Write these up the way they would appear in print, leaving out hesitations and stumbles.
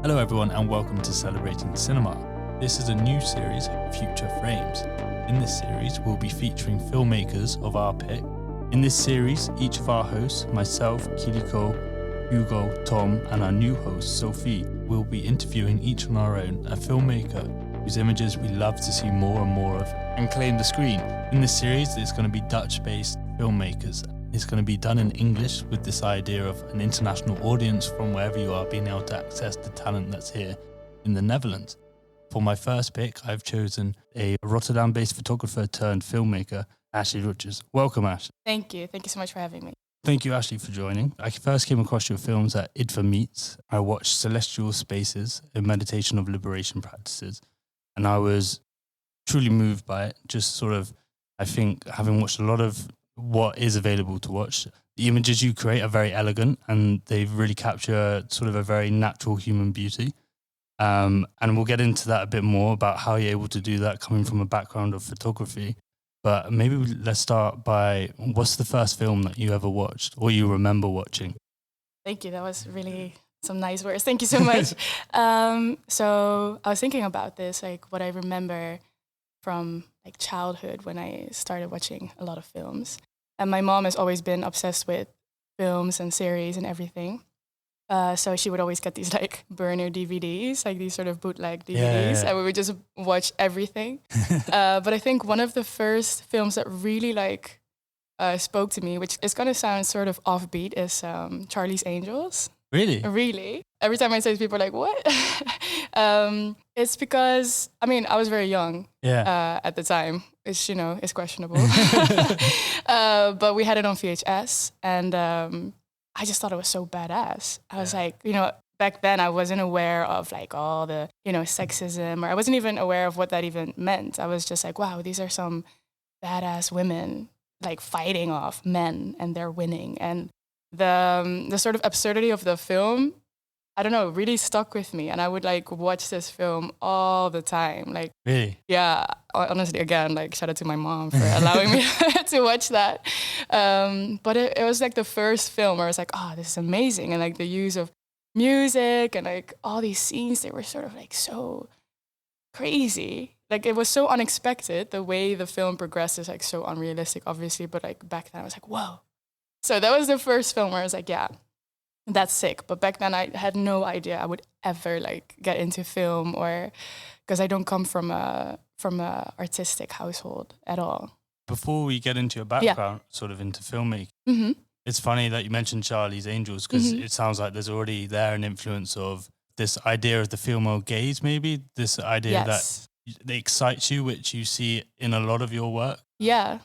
Hello everyone and welcome to Celebrating Cinema. This is a new series, Future Frames. In this series, we'll be featuring filmmakers of our pick. In this series, each of our hosts, myself, Kiliko, Hugo, Tom, and our new host, Sophie, will be interviewing each on our own a filmmaker whose images we love to see more and more of and claim the screen. In this series, it's going to be Dutch-based filmmakers. It's going to be done in English with this idea of an international audience from wherever you are being able to access the talent that's here in the Netherlands. For my first pick, I've chosen a Rotterdam-based photographer turned filmmaker, Ashley Röttjers. Welcome, Ashley. Thank you. Thank you so much for having me. Thank you, Ashley, for joining. I first came across your films at IDFA Meets. I watched Celestial Spaces, a meditation of liberation practices, and I was truly moved by it. Just sort of, I think, having watched a lot of what is available to watch, the images you create are very elegant and they really capture sort of a very natural human beauty. And we'll get into that a bit more about how you're able to do that coming from a background of photography. But maybe let's start by, what's the first film that you ever watched or you remember watching? Thank you. That was really some nice words. Thank you so much. So I was thinking about this, like what I remember from like childhood when I started watching a lot of films. And my mom has always been obsessed with films and series and everything. So she would always get these like burner DVDs, like these sort of bootleg DVDs, and we would just watch everything. But I think one of the first films that really like spoke to me, which is going to sound sort of offbeat, is Charlie's Angels. Really? Really. Every time I say it, people are like, what? It's because, I mean, I was very young at the time, which, you know, is questionable. But we had it on VHS, and I just thought it was so badass. I was like, you know, back then I wasn't aware of like all the, you know, sexism, or I wasn't even aware of what that even meant. I was just like, wow, these are some badass women like fighting off men and they're winning. And the sort of absurdity of the film, I don't know, really stuck with me. And I would like watch this film all the time. Like, really? Yeah, honestly, again, like shout out to my mom for allowing me to watch that. But it was like the first film where I was like, oh, this is amazing. And like the use of music and like all these scenes, they were sort of like so crazy. Like it was so unexpected. The way the film progressed is like so unrealistic, obviously. But like back then I was like, whoa. So that was the first film where I was like, yeah, that's sick. But back then I had no idea I would ever like get into film, or because I don't come from a artistic household at all. Before we get into your background, sort of into filmmaking, it's funny that you mentioned Charlie's Angels, because it sounds like there's already there an influence of this idea of the female gaze, maybe this idea that excites you, which you see in a lot of your work. Yeah.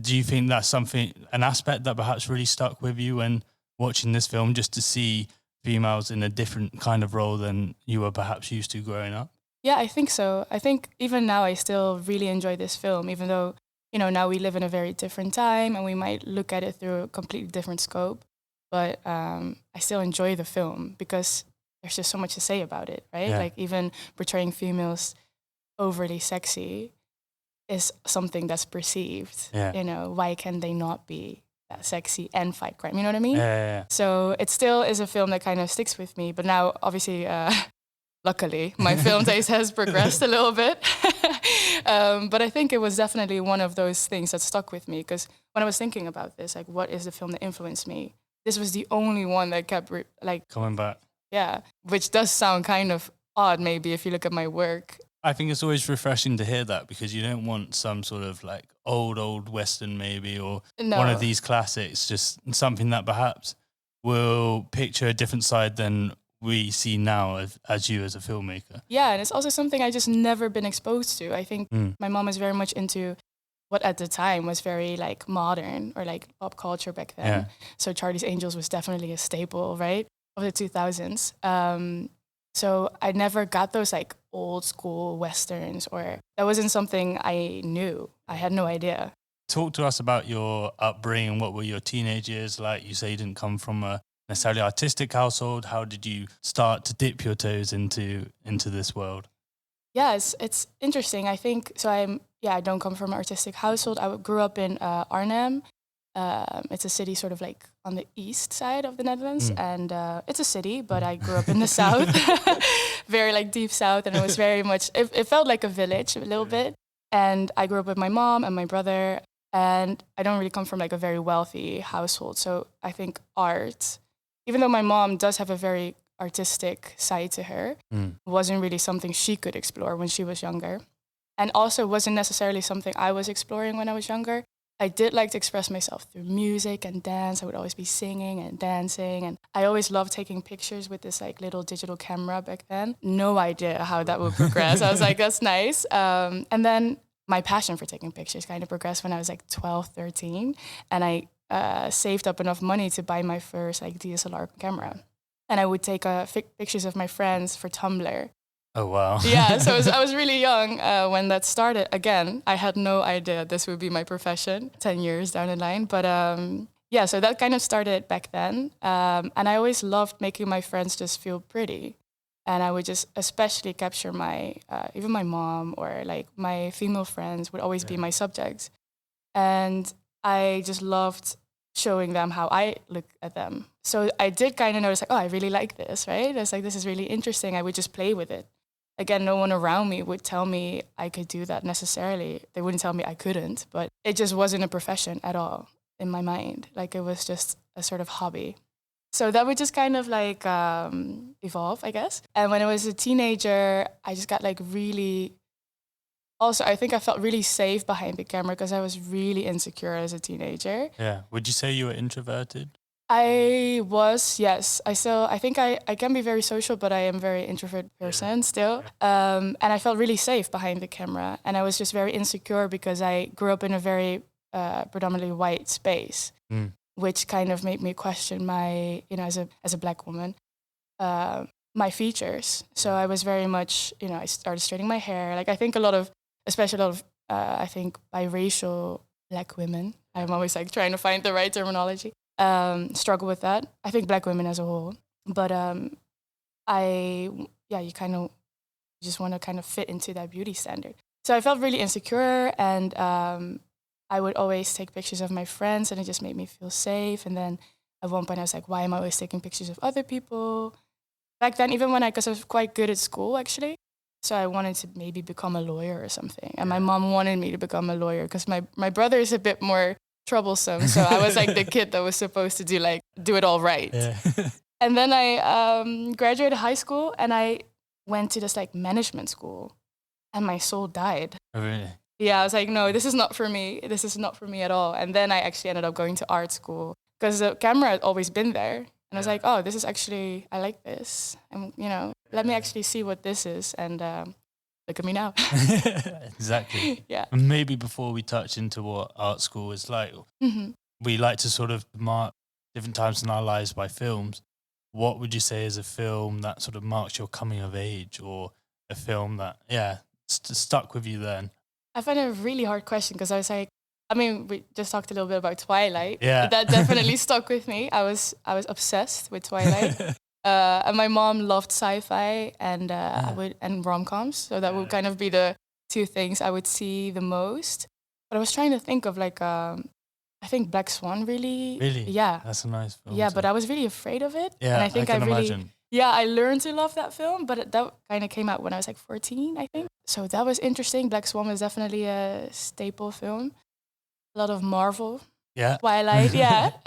Do you think that's an aspect that perhaps really stuck with you when watching this film, just to see females in a different kind of role than you were perhaps used to growing up? Yeah, I think so. I think even now I still really enjoy this film, even though, you know, now we live in a very different time and we might look at it through a completely different scope. But I still enjoy the film because there's just so much to say about it, right? Yeah. Like even portraying females overly sexy is something that's perceived. You know, why can they not be that sexy and fight crime? You know what I mean? Yeah. So it still is a film that kind of sticks with me. But now, obviously, luckily, my film taste has progressed a little bit. But I think it was definitely one of those things that stuck with me, because when I was thinking about this, like, what is the film that influenced me? This was the only one that kept coming back. Yeah, which does sound kind of odd, maybe, if you look at my work. I think it's always refreshing to hear that, because you don't want some sort of like old Western maybe, or one of these classics, just something that perhaps will picture a different side than we see now as you as a filmmaker. Yeah, and it's also something I just never been exposed to. I think my mom is very much into what at the time was very like modern or like pop culture back then. Yeah. So Charlie's Angels was definitely a staple, right, of the 2000s. So I never got those like old school Westerns, or that wasn't something I knew. I had no idea. Talk to us about your upbringing. What were your teenage years like? You say you didn't come from a necessarily artistic household. How did you start to dip your toes into this world? Yeah, it's interesting. I think so. I don't come from an artistic household. I grew up in Arnhem. It's a city sort of like on the east side of the Netherlands, and it's a city, but I grew up in the south, very like deep south, and it was very much. It felt like a village a little bit, and I grew up with my mom and my brother, and I don't really come from like a very wealthy household. So I think art, even though my mom does have a very artistic side to her, wasn't really something she could explore when she was younger. And also wasn't necessarily something I was exploring when I was younger. I did like to express myself through music and dance. I would always be singing and dancing. And I always loved taking pictures with this like little digital camera back then. No idea how that would progress. I was like, that's nice. And then my passion for taking pictures kind of progressed when I was like 12, 13. And I saved up enough money to buy my first like DSLR camera. And I would take pictures of my friends for Tumblr. Oh, wow. Yeah, so I was really young when that started. Again, I had no idea this would be my profession 10 years down the line. But yeah, so that kind of started back then. And I always loved making my friends just feel pretty. And I would just especially capture even my mom or like my female friends would always be my subjects. And I just loved showing them how I look at them. So I did kind of notice like, oh, I really like this, right? It's like, this is really interesting. I would just play with it. Again, no one around me would tell me I could do that necessarily. They wouldn't tell me I couldn't, but it just wasn't a profession at all in my mind. Like it was just a sort of hobby. So that would just kind of like evolve, I guess. And when I was a teenager, I just got like really... Also, I think I felt really safe behind the camera because I was really insecure as a teenager. Yeah. Would you say you were introverted? I was, yes. I think I can be very social, but I am a very introvert person still. And I felt really safe behind the camera. And I was just very insecure because I grew up in a very predominantly white space, which kind of made me question my, as a Black woman, my features. So I was very much, I started straightening my hair. Like I think especially a lot of, I think biracial Black women, I'm always like trying to find the right terminology, struggle with that. I think Black women as a whole. But you kind of just want to kind of fit into that beauty standard. So I felt really insecure, and I would always take pictures of my friends, and it just made me feel safe. And then at one point I was like, why am I always taking pictures of other people? Back then, even because I was quite good at school, actually. So I wanted to maybe become a lawyer or something. And my mom wanted me to become a lawyer because my brother is a bit more troublesome. So I was like the kid that was supposed to do it all right. Yeah. And then I graduated high school and I went to this like management school and my soul died. Oh, really? Yeah, I was like, no, this is not for me. This is not for me at all. And then I actually ended up going to art school because the camera had always been there. And I was like, oh, this is actually, I like this. And, let me actually see what this is. And look at me now. Exactly. Yeah. And maybe before we touch into what art school is like, we like to sort of mark different times in our lives by films. What would you say is a film that sort of marks your coming of age, or a film that, stuck with you then? I find it a really hard question because I was like, we just talked a little bit about Twilight. Yeah. That definitely stuck with me. I was obsessed with Twilight. And my mom loved sci-fi and and rom-coms. So that would kind of be the two things I would see the most. But I was trying to think of like, I think Black Swan really. Really? Yeah. That's a nice film. Yeah, but I was really afraid of it. Yeah, and I think I can imagine. Yeah, I learned to love that film, but that kind of came out when I was like 14, I think. So that was interesting. Black Swan was definitely a staple film. A lot of Marvel, Twilight,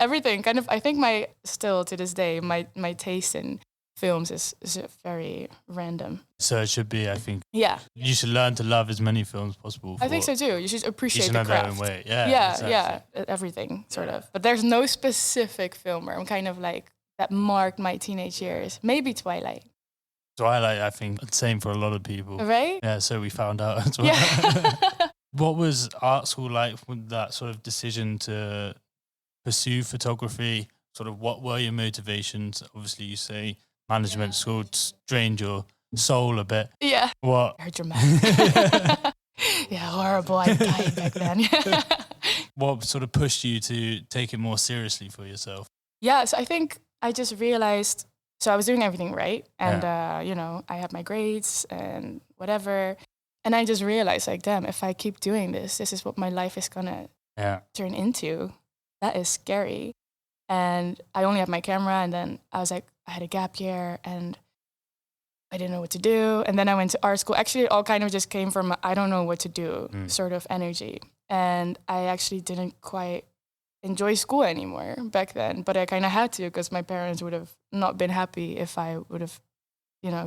everything. Kind of, I think still to this day, my taste in films is very random. So it should be, I think. Yeah. You should learn to love as many films as possible. I think so too. You should appreciate the craft. Their own way. Yeah, exactly. Everything sort of. But there's no specific film where I'm kind of like that marked my teenage years. Maybe Twilight. Twilight, I think, same for a lot of people. Right? Yeah. So we found out as well. Yeah. What was art school like with that sort of decision to pursue photography? Sort of what were your motivations? Obviously, you say management school strained your soul a bit. Yeah. What? Very dramatic. Yeah, horrible. I died back then. What sort of pushed you to take it more seriously for yourself? Yeah, so I think I just realized So I was doing everything right. And, I had my grades and whatever. And I just realized, like, damn, if I keep doing this is what my life is going to turn into. That is scary. And I only had my camera. And then I was like, I had a gap year and I didn't know what to do. And then I went to art school. Actually, it all kind of just came from I don't know what to do sort of energy. And I actually didn't quite enjoy school anymore back then. But I kind of had to because my parents would have not been happy if I would have,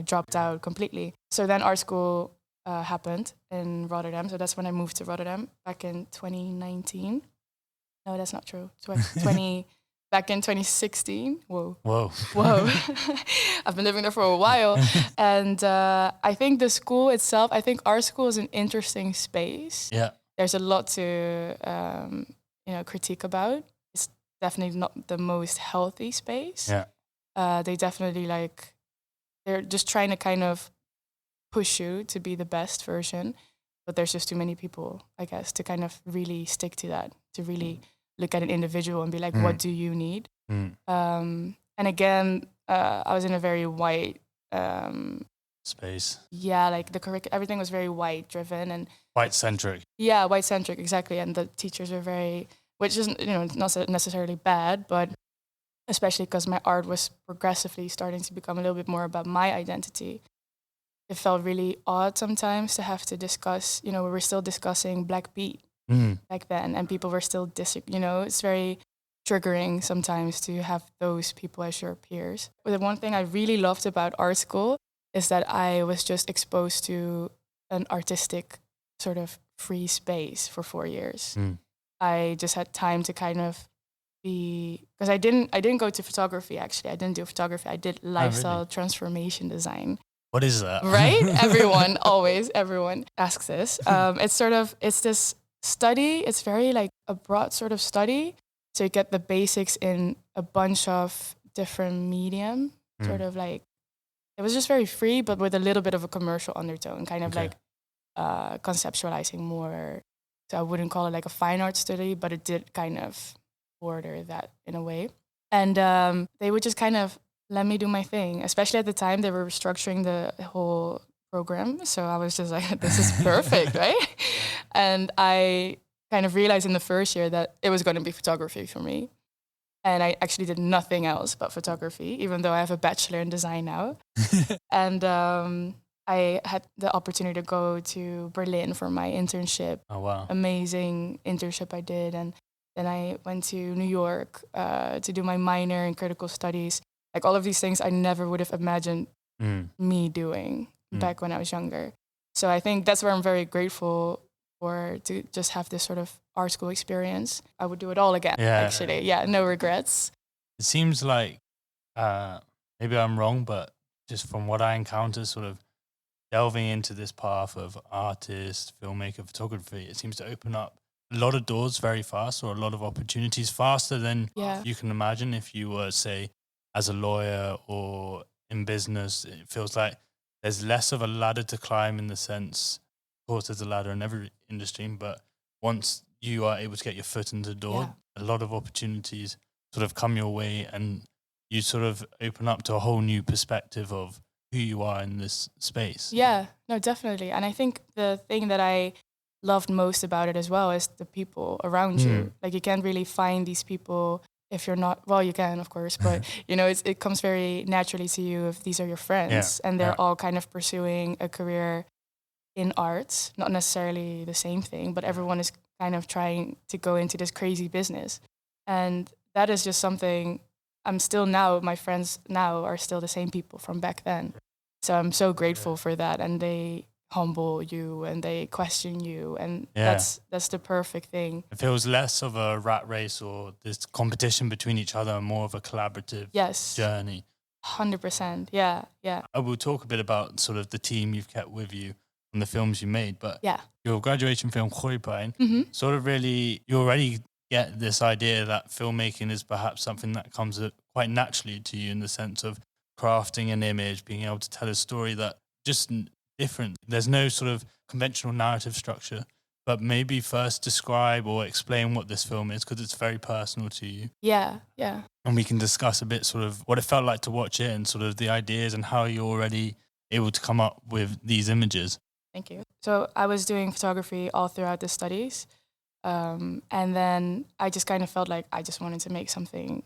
dropped out completely. So then art school happened in Rotterdam. So that's when I moved to Rotterdam back in 2019. No, that's not true. Back in 2016. Whoa. I've been living there for a while. And I think the school itself, I think our school is an interesting space. Yeah. There's a lot to, critique about. It's definitely not the most healthy space. Yeah. They definitely they're just trying to kind of push you to be the best version. But there's just too many people, I guess, to kind of really stick to that, to really look at an individual and be like, what do you need? And again, I was in a very white space. Yeah, like everything was very white driven and white centric. Yeah, white centric, exactly. And the teachers were which isn't, not necessarily bad, but especially because my art was progressively starting to become a little bit more about my identity. It felt really odd sometimes to have to discuss, we were still discussing Black Beat back then, and people were still it's very triggering sometimes to have those people as your peers. But the one thing I really loved about art school is that I was just exposed to an artistic sort of free space for 4 years. I just had time to kind of because I didn't go to photography, actually. I didn't do photography. I did lifestyle transformation design. What is that? Right? Everyone asks this. It's this study. It's very a broad sort of study. So you get the basics in a bunch of different medium, sort of it was just very free, but with a little bit of a commercial undertone, kind of conceptualizing more. So I wouldn't call it a fine art study, but it did kind of border that in a way. And they would just kind of let me do my thing. Especially at the time, they were restructuring the whole program. So I was just like, this is perfect, right? And I kind of realized in the first year that it was going to be photography for me. And I actually did nothing else but photography, even though I have a bachelor in design now. And I had the opportunity to go to Berlin for my internship. Oh, wow. Amazing internship I did. And then I went to New York to do my minor in critical studies. All of these things I never would have imagined me doing back when I was younger. So I think that's where I'm very grateful to just have this sort of art school experience. I would do it all again, actually. Yeah, no regrets. It seems like, maybe I'm wrong, but just from what I encounter, sort of delving into this path of artist, filmmaker, photography, it seems to open up a lot of doors very fast, or a lot of opportunities faster than you can imagine. If you were, say, as a lawyer or in business, it feels like there's less of a ladder to climb in the sense, of course, there's a ladder in every industry, but once you are able to get your foot in the door, a lot of opportunities sort of come your way, and you sort of open up to a whole new perspective of who you are in this space. Yeah, no, definitely. And I think the thing that I loved most about it as well is the people around you. You can't really find these people if you're not, well, you can, of course, but it comes very naturally to you if these are your friends and they're all kind of pursuing a career in arts, not necessarily the same thing, but everyone is kind of trying to go into this crazy business. And that is just something my friends now are still the same people from back then. So I'm so grateful for that. And they humble you and they question you. And that's the perfect thing. It feels less of a rat race or this competition between each other, and more of a collaborative journey. 100%. Yeah. I will talk a bit about sort of the team you've kept with you and the films you made, but your graduation film, Groeipijn, sort of really, you already get this idea that filmmaking is perhaps something that comes quite naturally to you, in the sense of crafting an image, being able to tell a story that just different. There's no sort of conventional narrative structure, But maybe first describe or explain what this film is, because it's very personal to you. Yeah. And we can discuss a bit sort of what it felt like to watch it and sort of the ideas and how you're already able to come up with these images. Thank you. So I was doing photography all throughout the studies. And then I just kind of felt like I just wanted to make something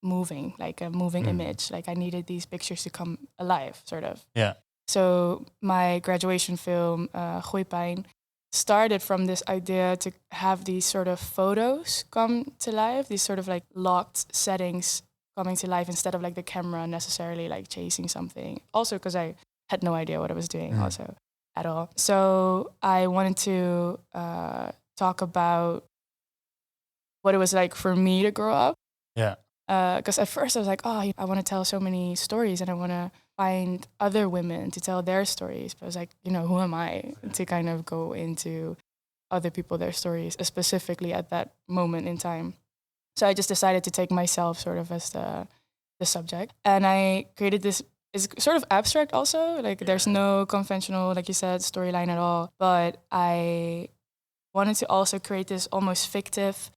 moving, like a moving image. Like I needed these pictures to come alive, sort of. Yeah. So my graduation film, Groeipijn, started from this idea to have these sort of photos come to life, these sort of like locked settings coming to life instead of like the camera necessarily like chasing something. Also because I had no idea what I was doing also at all. So I wanted to talk about what it was like for me to grow up. Yeah. Because at first I was like, oh, I want to tell so many stories and I want to find other women to tell their stories. But I was like, who am I to kind of go into other people, their stories, specifically at that moment in time. So I just decided to take myself sort of as the subject. And I created this, it's sort of abstract also. Like there's no conventional, like you said, storyline at all. But I wanted to also create this almost fictive,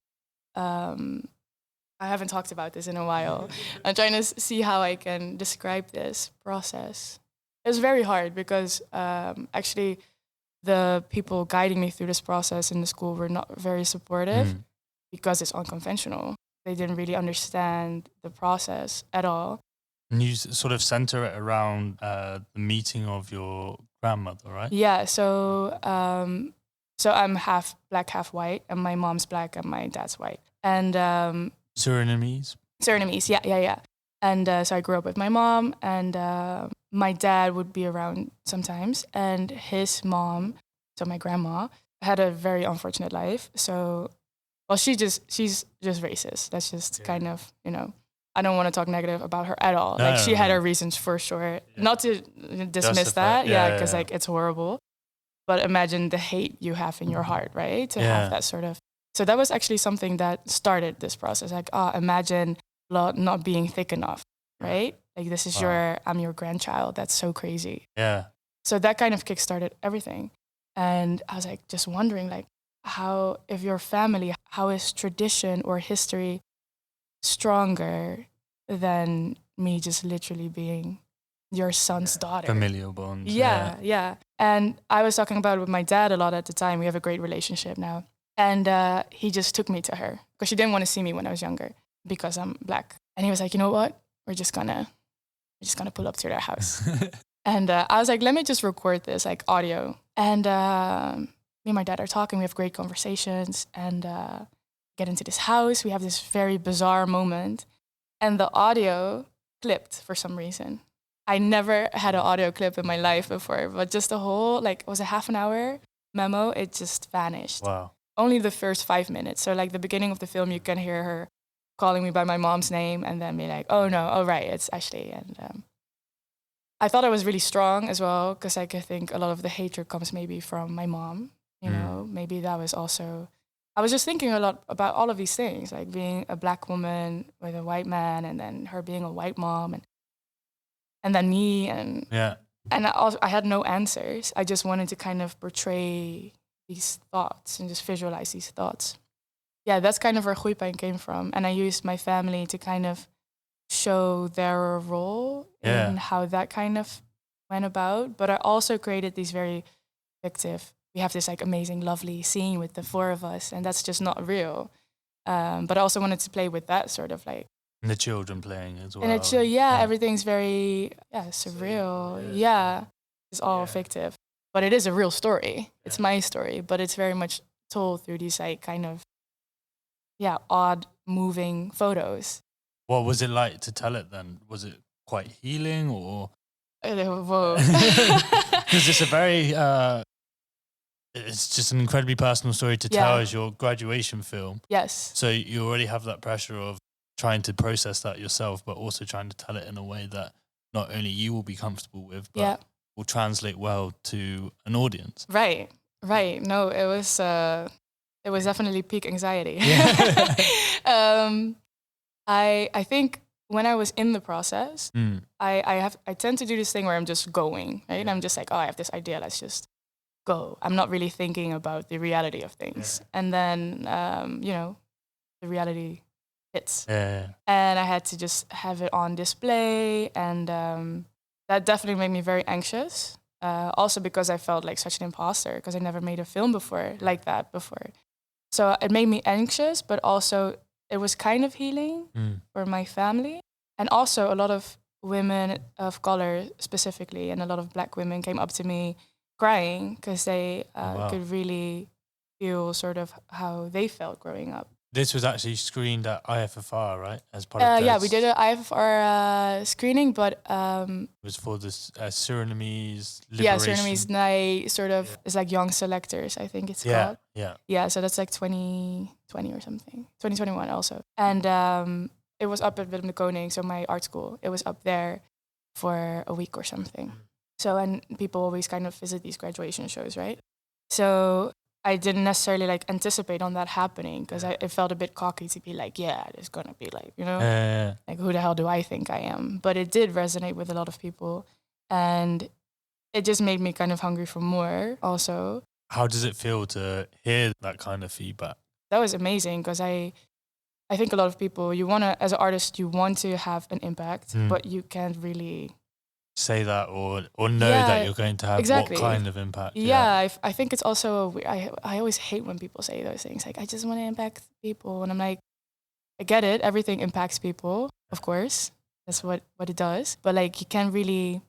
I haven't talked about this in a while. I'm trying to see how I can describe this process. It was very hard because actually the people guiding me through this process in the school were not very supportive because it's unconventional. They didn't really understand the process at all. And you sort of center it around the meeting of your grandmother, right? Yeah, so I'm half black, half white, and my mom's black and my dad's white. And Surinamese? Surinamese, yeah. And so I grew up with my mom, and my dad would be around sometimes, and his mom, so my grandma, had a very unfortunate life. So, well, she's just racist. That's just kind of, I don't want to talk negative about her at all. No, she had her reasons for sure. Yeah. Not to dismiss that, because like it's horrible. But imagine the hate you have in your heart, right? To have that sort of. So that was actually something that started this process. Like, imagine blood not being thick enough, right? Like this is I'm your grandchild. That's so crazy. Yeah. So that kind of kickstarted everything. And I was like, just wondering like how, if your family, how is tradition or history stronger than me just literally being your son's daughter? Familial bonds. Yeah. And I was talking about it with my dad a lot at the time. We have a great relationship now. And he just took me to her because she didn't want to see me when I was younger because I'm black. And he was like, you know what? We're just gonna pull up to their house. And I was like, let me just record this like audio. And me and my dad are talking. We have great conversations and get into this house. We have this very bizarre moment. And the audio clipped for some reason. I never had an audio clip in my life before, but just the whole, like, it was a half an hour memo. It just vanished. Wow. Only the first 5 minutes. So like the beginning of the film, you can hear her calling me by my mom's name and then be like, oh no, oh right, it's Ashley. And I thought I was really strong as well because I think a lot of the hatred comes maybe from my mom. Maybe that was also, I was just thinking a lot about all of these things, like being a black woman with a white man and then her being a white mom and then me and I had no answers. I just wanted to kind of portray these thoughts and just visualize these thoughts. Yeah, that's kind of where Groeipijn came from. And I used my family to kind of show their role in how that kind of went about. But I also created these very fictive, we have this like amazing, lovely scene with the 4 of us, and that's just not real. But I also wanted to play with that sort of like. And the children playing as well. And everything's very surreal. Yeah, it's all fictive. But it is a real story. It's my story, but it's very much told through these like kind of, odd moving photos. What was it like to tell it then? Was it quite healing or? Whoa. Because it's a very, it's just an incredibly personal story to tell as your graduation film. Yes. So you already have that pressure of trying to process that yourself, but also trying to tell it in a way that not only you will be comfortable with, but will translate well to an audience. Right. No, it was definitely peak anxiety. I think when I was in the process, I tend to do this thing where I'm just going, right? I'm just like, I have this idea, let's just go. I'm not really thinking about the reality of things. Yeah. And then, the reality hits. Yeah. And I had to just have it on display. And that definitely made me very anxious. Also because I felt like such an imposter because I never made a film like that before. So it made me anxious, but also it was kind of healing for my family. And also a lot of women of color specifically, and a lot of Black women came up to me crying because they could really feel sort of how they felt growing up. This was actually screened at IFFR, right? As part of yeah, we did an IFFR screening, but it was for the Surinamese liberation. Yeah, Surinamese Nai sort of it's like young selectors, I think it's called. Yeah. So that's like 2020 or something, 2021 also, and it was up at Willem de Koning, so my art school. It was up there for a week or something. So and people always kind of visit these graduation shows, right? So I didn't necessarily like anticipate on that happening because it felt a bit cocky to be like, yeah, it's gonna be like, like who the hell do I think I am? But it did resonate with a lot of people, and it just made me kind of hungry for more. Also, how does it feel to hear that kind of feedback? That was amazing because I think a lot of people as an artist, you want to have an impact, but you can't really say that or know that you're going to have what kind of impact. I think it's also I always hate when people say those things like I just want to impact people, and I'm like, I get it, everything impacts people, of course, that's what it does, but like you can't really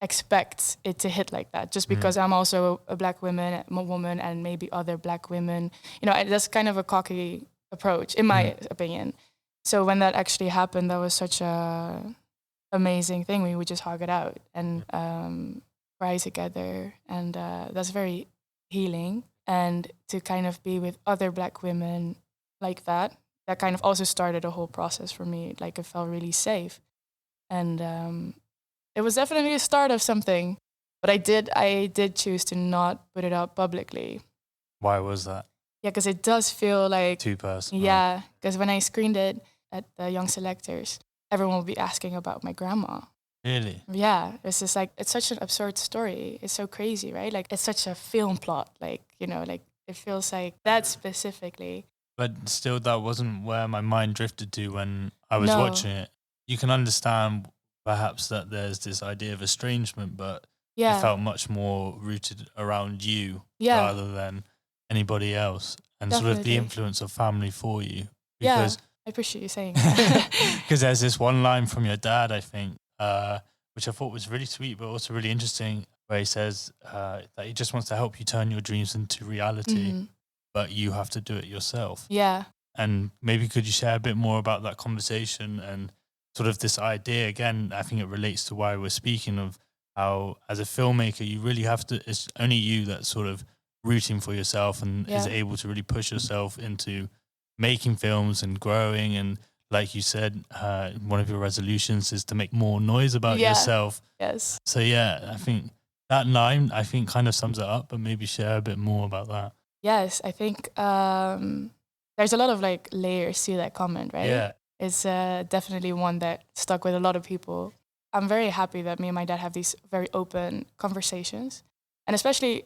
expect it to hit like that just because I'm also a Black woman and maybe other Black women, that's kind of a cocky approach in my opinion. So when that actually happened, that was such a amazing thing. We would just hug it out and cry together, and that's very healing. And to kind of be with other Black women like that kind of also started a whole process for me. Like it felt really safe, and it was definitely a start of something. But I did choose to not put it out publicly. Why was that? Yeah, because it does feel like too personal. Yeah, because when I screened it at the Young Selectors, everyone will be asking about my grandma. Really? Yeah, it's just like, it's such an absurd story. It's so crazy, right? Like, it's such a film plot. Like, like it feels like that specifically. But still, that wasn't where my mind drifted to when I was watching it. You can understand perhaps that there's this idea of estrangement, but it felt much more rooted around you rather than anybody else. And sort of the influence of family for you. Because I appreciate you saying that. Because there's this one line from your dad, I think, which I thought was really sweet, but also really interesting, where he says that he just wants to help you turn your dreams into reality, but you have to do it yourself. Yeah. And maybe could you share a bit more about that conversation and sort of this idea? Again, I think it relates to why we're speaking of how, as a filmmaker, you really have to, it's only you that's sort of rooting for yourself and is able to really push yourself into making films and growing. And like you said, one of your resolutions is to make more noise about yourself. Yes. So I think that line, kind of sums it up, but maybe share a bit more about that. Yes, I think there's a lot of like layers to that comment, right? Yeah. It's definitely one that stuck with a lot of people. I'm very happy that me and my dad have these very open conversations. And especially,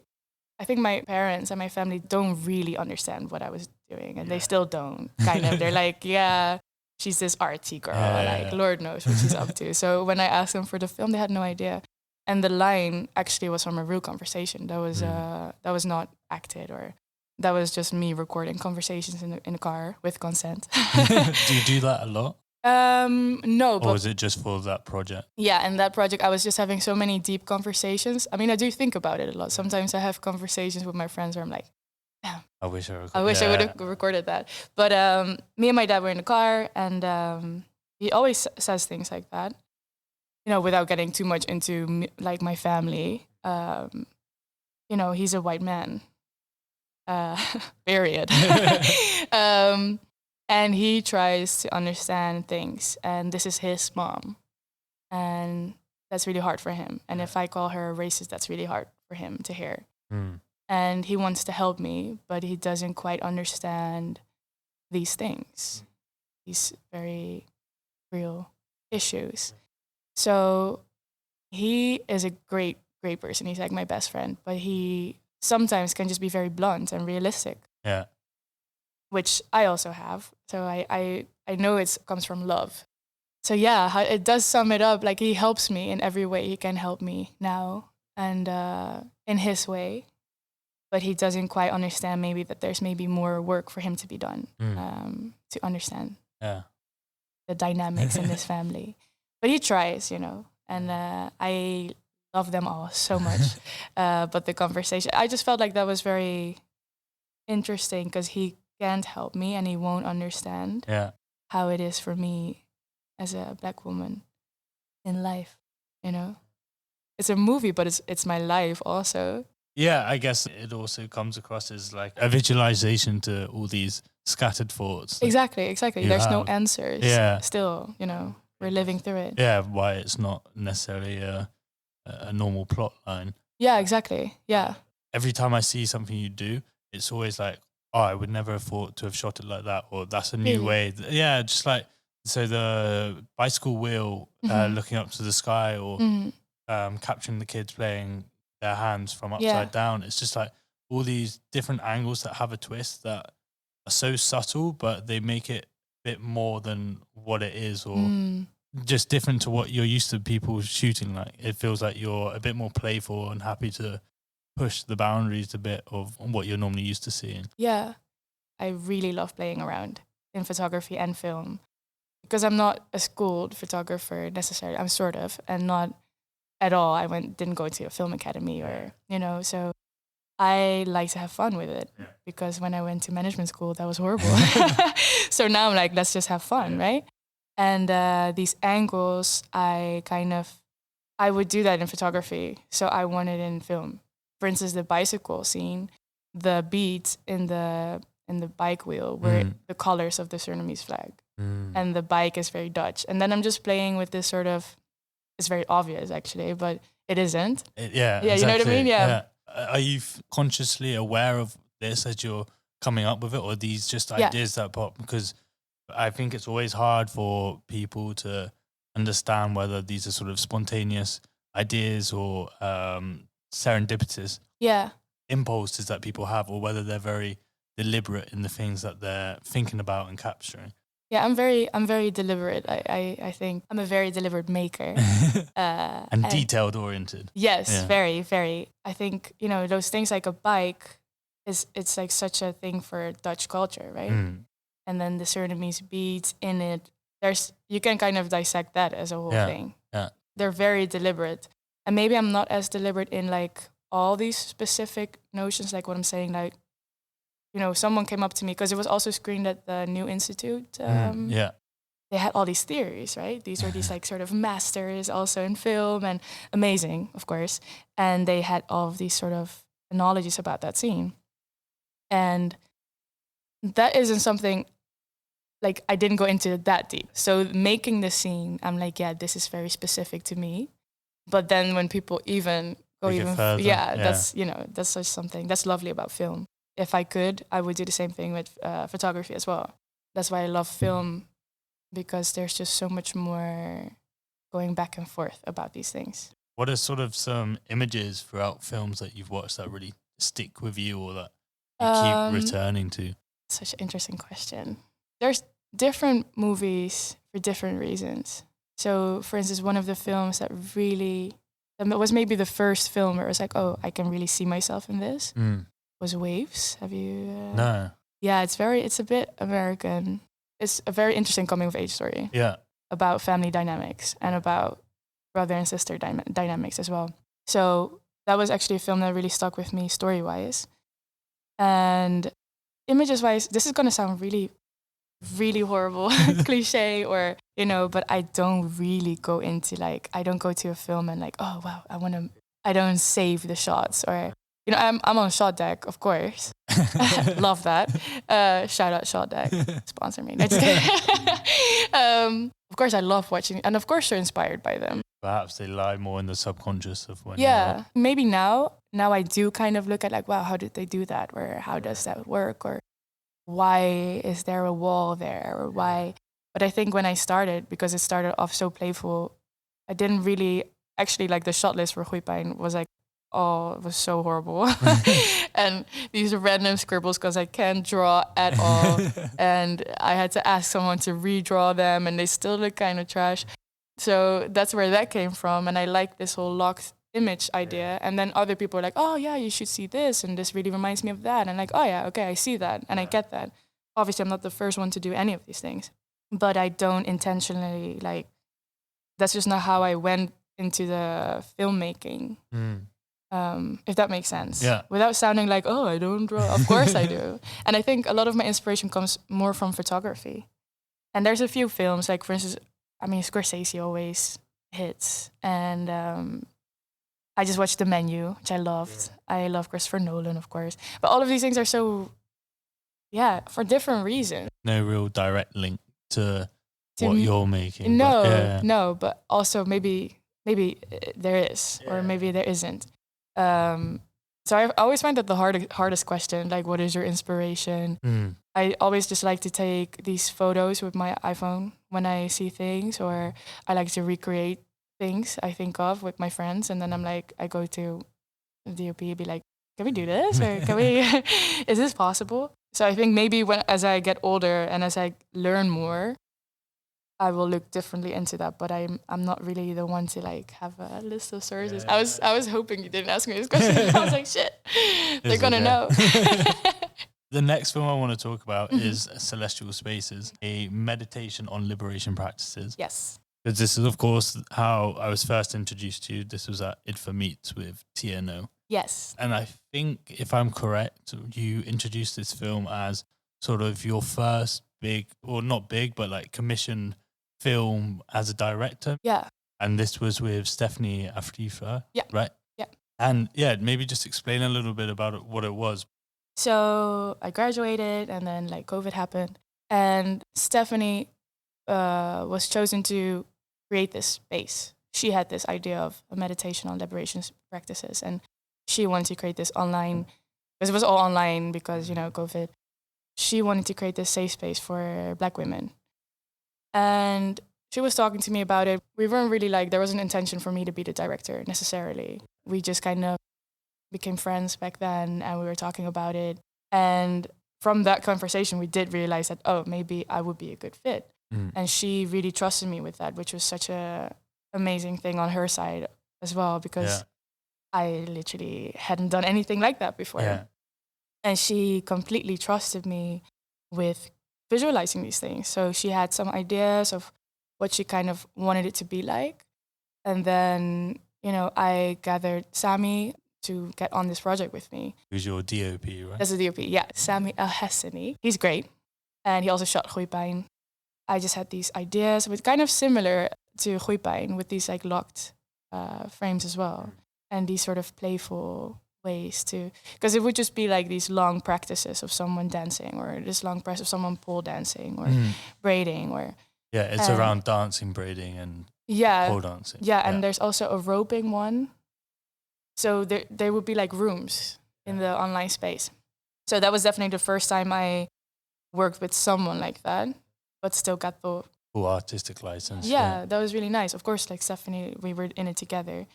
I think my parents and my family don't really understand what I was doing, and they still don't, kind of. They're like, yeah, she's this artsy girl, Lord knows what she's up to. So when I asked them for the film, they had no idea. And the line actually was from a real conversation. That was not acted, or that was just me recording conversations in the car with consent. Do you do that a lot? No. Or was it just for that project? Yeah, in that project, I was just having so many deep conversations. I mean, I do think about it a lot. Sometimes I have conversations with my friends where I'm like, damn, I wish I would have recorded that. But me and my dad were in the car, and he always says things like that, without getting too much into like my family. He's a white man, period. And he tries to understand things, and this is his mom, and that's really hard for him. And if I call her racist, that's really hard for him to hear. And he wants to help me, but he doesn't quite understand these things, these very real issues. So he is a great great person. He's like my best friend, but he sometimes can just be very blunt and realistic. Yeah. Which I also have. So I know it comes from love. So yeah, it does sum it up. Like, he helps me in every way he can help me now, and in his way. But he doesn't quite understand maybe that there's maybe more work for him to be done to understand the dynamics in this family. But he tries, and I love them all so much. But the conversation, I just felt like that was very interesting because he can't help me and he won't understand how it is for me as a Black woman in life. It's a movie, but it's my life also. Yeah, I guess it also comes across as like a visualization to all these scattered thoughts. Exactly. There's no answers. Yeah. Still, we're living through it. Yeah, why it's not necessarily a normal plot line. Yeah, exactly. Yeah. Every time I see something you do, it's always like, oh, I would never have thought to have shot it like that, or that's a new way. Yeah, just like, so the bicycle wheel looking up to the sky, or capturing the kids playing their hands from upside down. It's just like all these different angles that have a twist that are so subtle, but they make it a bit more than what it is, or just different to what you're used to people shooting. Like, it feels like you're a bit more playful and happy to push the boundaries a bit of what you're normally used to seeing. Yeah, I really love playing around in photography and film, because I'm not a schooled photographer necessarily. I'm sort of, and not at all. I didn't go to a film academy or, so I like to have fun with it, because when I went to management school, that was horrible. So now I'm like, let's just have fun, right? And these angles, I would do that in photography. So I want it in film. For instance, the bicycle scene, the beats in the bike wheel were the colors of the Surinamese flag. And the bike is very Dutch. And then I'm just playing with this sort of, it's very obvious actually, but it isn't. Yeah, exactly. You know what I mean? Yeah. Are you consciously aware of this as you're coming up with it, or are these just ideas that pop? Because I think it's always hard for people to understand whether these are sort of spontaneous ideas or serendipitous impulses that people have, or whether they're very deliberate in the things that they're thinking about and capturing. Yeah, I'm very deliberate. I think I'm a very deliberate maker. and detailed oriented. Yes, very, very. I think, those things like a bike, it's like such a thing for Dutch culture, right? And then the Surinamese beats in it, you can kind of dissect that as a whole thing. Yeah. They're very deliberate. And maybe I'm not as deliberate in like all these specific notions, like what I'm saying, like, someone came up to me, because it was also screened at the New Institute. They had all these theories, right? These were these like sort of masters also in film, and amazing, of course. And they had all of these sort of analogies about that scene. And that isn't something, like, I didn't go into that deep. So making the scene, I'm like, yeah, this is very specific to me. But then when people even go even further, that's, that's just something that's lovely about film. If I could, I would do the same thing with photography as well. That's why I love film, because there's just so much more going back and forth about these things. What are sort of some images throughout films that you've watched that really stick with you, or that you keep returning to? Such an interesting question. There's different movies for different reasons. So, for instance, one of the films that was maybe the first film where I was like, oh, I can really see myself in this, was Waves. Have you? No. Yeah, it's a bit American. It's a very interesting coming of age story. Yeah. About family dynamics and about brother and sister dynamics as well. So that was actually a film that really stuck with me story-wise. And images-wise, this is going to sound really, really horrible, cliche, or, but I don't really go into I don't go to a film and oh, wow, I don't save the shots, or, I'm on Shot Deck, of course. Love that. Shout out Shot Deck. Sponsor me. No, just kidding. Of course, I love watching, and of course, you're inspired by them. Perhaps they lie more in the subconscious of when. Yeah, maybe now I do kind of look at wow, how did they do that, or how does that work, or why is there a wall there, or why? But I think when I started, because it started off so playful, I didn't really actually the shot list for Groepijn was oh, it was so horrible. And these random scribbles because I can't draw at all. And I had to ask someone to redraw them and they still look kind of trash. So that's where that came from. And I like this whole locked image idea. And then other people are like, oh yeah, you should see this. And this really reminds me of that. And like, oh yeah, okay, I see that. And I get that. Obviously, I'm not the first one to do any of these things. But I don't intentionally, like, that's just not how I went into the filmmaking. If that makes sense. Yeah. Without sounding like, oh, I don't draw. Of course I do. And I think a lot of my inspiration comes more from photography. And there's a few films, like for instance, I mean, Scorsese always hits. And I just watched The Menu, which I loved. Yeah. I love Christopher Nolan, of course. But all of these things are so, for different reasons. No real direct link to what you're making. No, but also maybe there is, or maybe there isn't. So I always find that the hardest question, like, what is your inspiration? I always just like to take these photos with my iPhone when I see things, or I like to recreate things I think of with my friends. And then I'm like, I go to the DOP, be like, can we do this? Or can we, is this possible? So I think maybe as I get older and as I learn more, I will look differently into that, but I'm not really the one to like have a list of sources. Yeah. I was hoping you didn't ask me this question. I was like, shit, they're gonna know. The next film I want to talk about is Celestial Spaces, a meditation on liberation practices. Yes. Because this is, of course, how I was first introduced to you. This was at IDFA Meets with TNO. Yes. And I think, if I'm correct, you introduced this film as sort of your first big, or not big, but like commissioned film as a director. Yeah. And this was with Stephanie Afrifa, right? Yeah. And maybe just explain a little bit about what it was. So I graduated and then like COVID happened. And Stephanie was chosen to create this space. She had this idea of a meditation on liberation practices. And she wanted to create this online, because it was all online because, COVID. She wanted to create this safe space for Black women. And she was talking to me about it. We weren't really there wasn't intention for me to be the director necessarily. We just kind of became friends back then and we were talking about it. And from that conversation, we did realize that, oh, maybe I would be a good fit. And she really trusted me with that, which was such a amazing thing on her side as well, because I literally hadn't done anything like that before. Yeah. And she completely trusted me with visualizing these things. So she had some ideas of what she kind of wanted it to be like. And then, I gathered Sami to get on this project with me. Who's your DOP, right? That's the DOP, yeah. Sami El-Hassani. He's great. And he also shot Groeipijn. I just had these ideas, but kind of similar to Groeipijn, with these locked frames as well. And these sort of playful ways to, because it would just be these long practices of someone dancing, or this long press of someone pole dancing, or braiding, or it's around dancing, braiding, and pole dancing. And there's also a roping one. So there would be rooms in the online space. So that was definitely the first time I worked with someone like that, but still got the full artistic license. Yeah, that was really nice. Of course, Stephanie, we were in it together,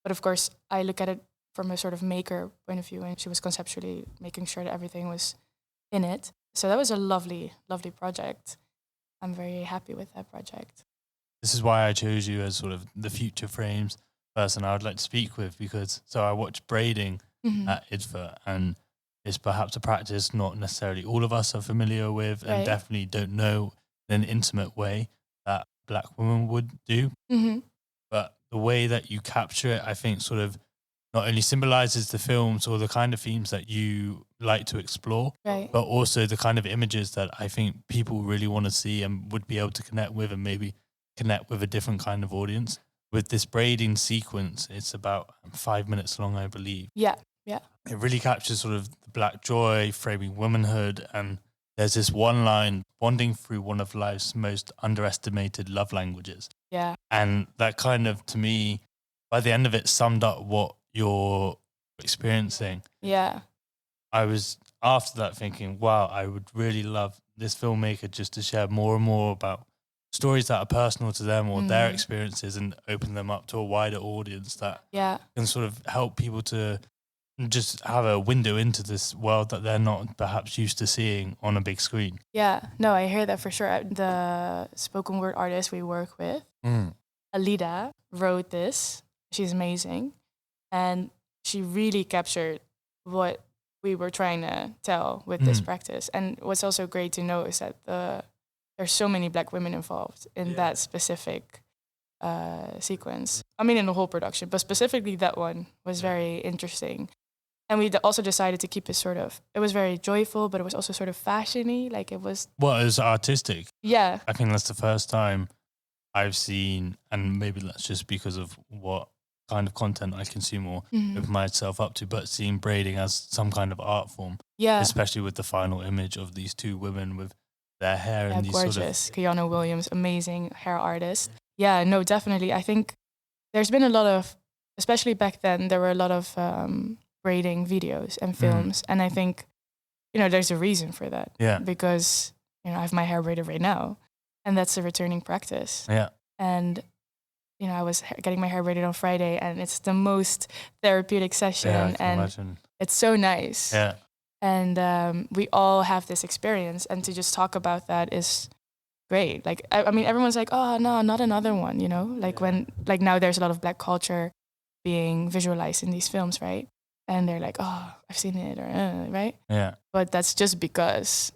but of course I look at it from a sort of maker point of view, and she was conceptually making sure that everything was in it. So that was a lovely, lovely project. I'm very happy with that project. This is why I chose you as sort of the Future Frames person I would like to speak with, because I watched braiding at IDFA, and it's perhaps a practice not necessarily all of us are familiar with, and definitely don't know in an intimate way that Black women would do. But the way that you capture it, I think, sort of not only symbolizes the films or the kind of themes that you like to explore, but also the kind of images that I think people really want to see and would be able to connect with, and maybe connect with a different kind of audience. With this braiding sequence, it's about 5 minutes long, I believe. Yeah. It really captures sort of the Black joy, framing womanhood, and there's this one line, bonding through one of life's most underestimated love languages. Yeah. And that kind of, to me, by the end of it, summed up what you're experiencing. Yeah. I was after that thinking, wow, I would really love this filmmaker just to share more and more about stories that are personal to them or their experiences, and open them up to a wider audience that can sort of help people to just have a window into this world that they're not perhaps used to seeing on a big screen. Yeah, no, I hear that for sure. The spoken word artist we work with, Alida, wrote this. She's amazing. And she really captured what we were trying to tell with this practice. And what's also great to know is that there's so many Black women involved in that specific sequence. I mean, in the whole production, but specifically that one was very interesting. And we also decided to keep it it was very joyful, but it was also sort of fashion-y. Like it was... Well, it was artistic. Yeah. I think that's the first time I've seen, and maybe that's just because of what kind of content I consume or open myself up to, but seeing braiding as some kind of art form. Yeah. Especially with the final image of these two women with their hair and these gorgeous. Sort of... Kiana Williams, amazing hair artist. Yeah, no, definitely. I think there's been a lot of, especially back then, there were a lot of... braiding videos and films. And I think, there's a reason for that. Yeah. Because, I have my hair braided right now, and that's a returning practice. Yeah. And, I was getting my hair braided on Friday, and it's the most therapeutic session. Yeah, I can imagine. It's so nice. Yeah. And we all have this experience, and to just talk about that is great. Like, I mean, everyone's like, oh, no, not another one, when now there's a lot of Black culture being visualized in these films, right? And they're like, oh, I've seen it, or right? Yeah. But that's just because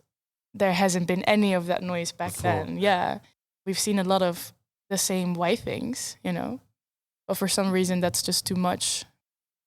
there hasn't been any of that noise back then. Yeah. We've seen a lot of the same white things, But for some reason, that's just too much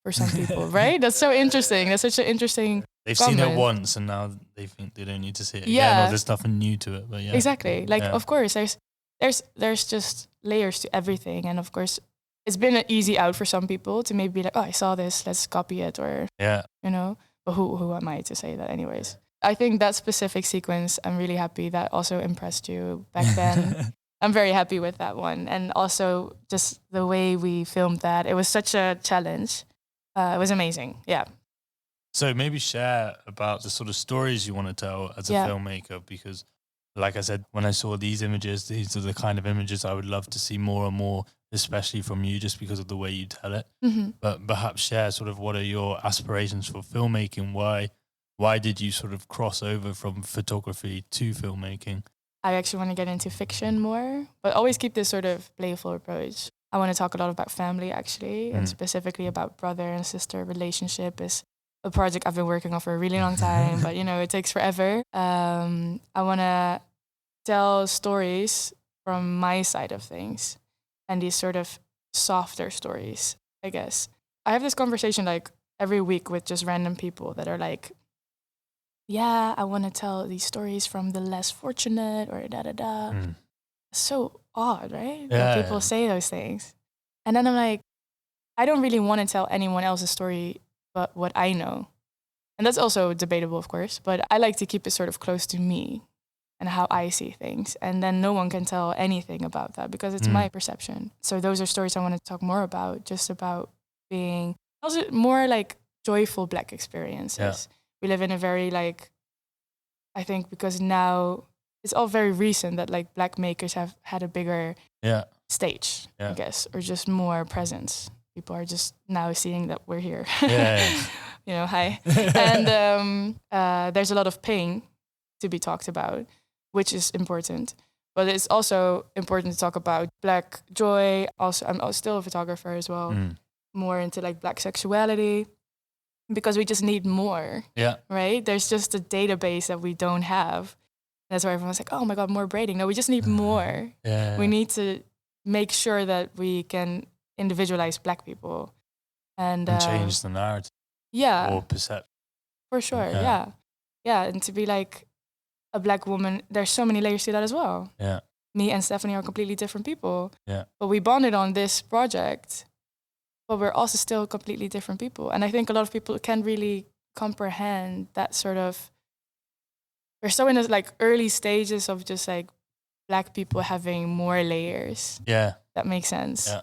for some people, right? That's so interesting. That's such an interesting... They've seen it once, and now they think they don't need to see it again, or there's nothing new to it. But yeah. Exactly. Of course, there's just layers to everything. And of course... It's been an easy out for some people to maybe be like, oh, I saw this, let's copy it, or, but who am I to say that anyways? I think that specific sequence, I'm really happy that also impressed you back then. I'm very happy with that one. And also just the way we filmed that, it was such a challenge. It was amazing, yeah. So maybe share about the sort of stories you want to tell as a filmmaker, because like I said, when I saw these images, these are the kind of images I would love to see more and more, especially from you, just because of the way you tell it. But perhaps share sort of what are your aspirations for filmmaking? Why did you sort of cross over from photography to filmmaking? I actually want to get into fiction more, but always keep this sort of playful approach. I want to talk a lot about family, actually, and specifically about brother and sister relationship is a project I've been working on for a really long time, but it takes forever. I want to tell stories from my side of things, and these sort of softer stories, I guess. I have this conversation like every week with just random people that are like, yeah, I want to tell these stories from the less fortunate, or da-da-da. It's so odd, right? Yeah, that people say those things. And then I'm like, I don't really want to tell anyone else's story but what I know. And that's also debatable, of course, but I like to keep it sort of close to me and how I see things. And then no one can tell anything about that because it's my perception. So those are stories I want to talk more about, just about being also more like joyful Black experiences. Yeah. We live in a very like, I think because now it's all very recent that like Black makers have had a bigger stage, I guess, or just more presence. People are just now seeing that we're here. Hi. And there's a lot of pain to be talked about, which is important. But it's also important to talk about Black joy. Also, I'm still a photographer as well, more into like Black sexuality, because we just need more, right? There's just a database that we don't have. That's why everyone's like, oh my God, more braiding. No, we just need more. We need to make sure that we can individualize Black people. And change the narrative. Or perception. For sure, yeah. And to be like a Black woman, there's so many layers to that as well. Yeah. Me and Stephanie are completely different people. Yeah. But we bonded on this project, but we're also still completely different people. And I think a lot of people can't really comprehend that sort of, we're so in the like early stages of just like Black people having more layers. Yeah. That makes sense. Yeah.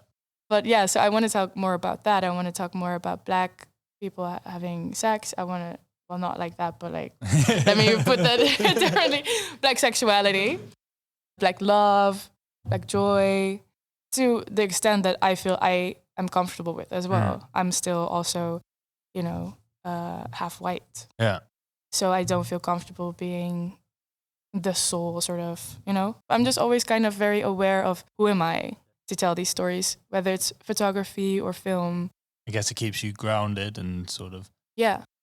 But yeah, so I want to talk more about that. I want to talk more about Black people having sex. I want to, well, not like that, but like, let me put that differently. Black sexuality, Black love, like joy, to the extent that I feel I am comfortable with as well. I'm still also, half white. Yeah. So I don't feel comfortable being the sole sort of, I'm just always kind of very aware of who am I to tell these stories, whether it's photography or film. I guess it keeps you grounded and sort of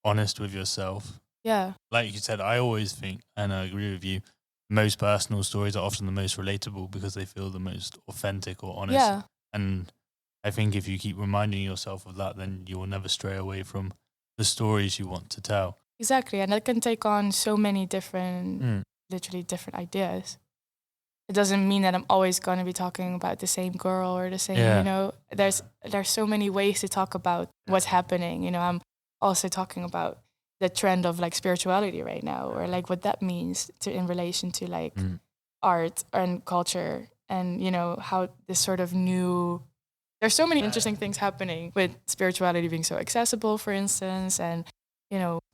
honest with yourself. Yeah. Like you said, I always think, and I agree with you, most personal stories are often the most relatable because they feel the most authentic or honest. Yeah. And I think if you keep reminding yourself of that, then you will never stray away from the stories you want to tell. Exactly. And that can take on so many different, literally different ideas. It doesn't mean that I'm always going to be talking about the same girl or the same, there's so many ways to talk about what's happening. I'm also talking about the trend of like spirituality right now, or like what that means in relation to like art and culture, and how this sort of new, there's so many interesting things happening with spirituality being so accessible, for instance, and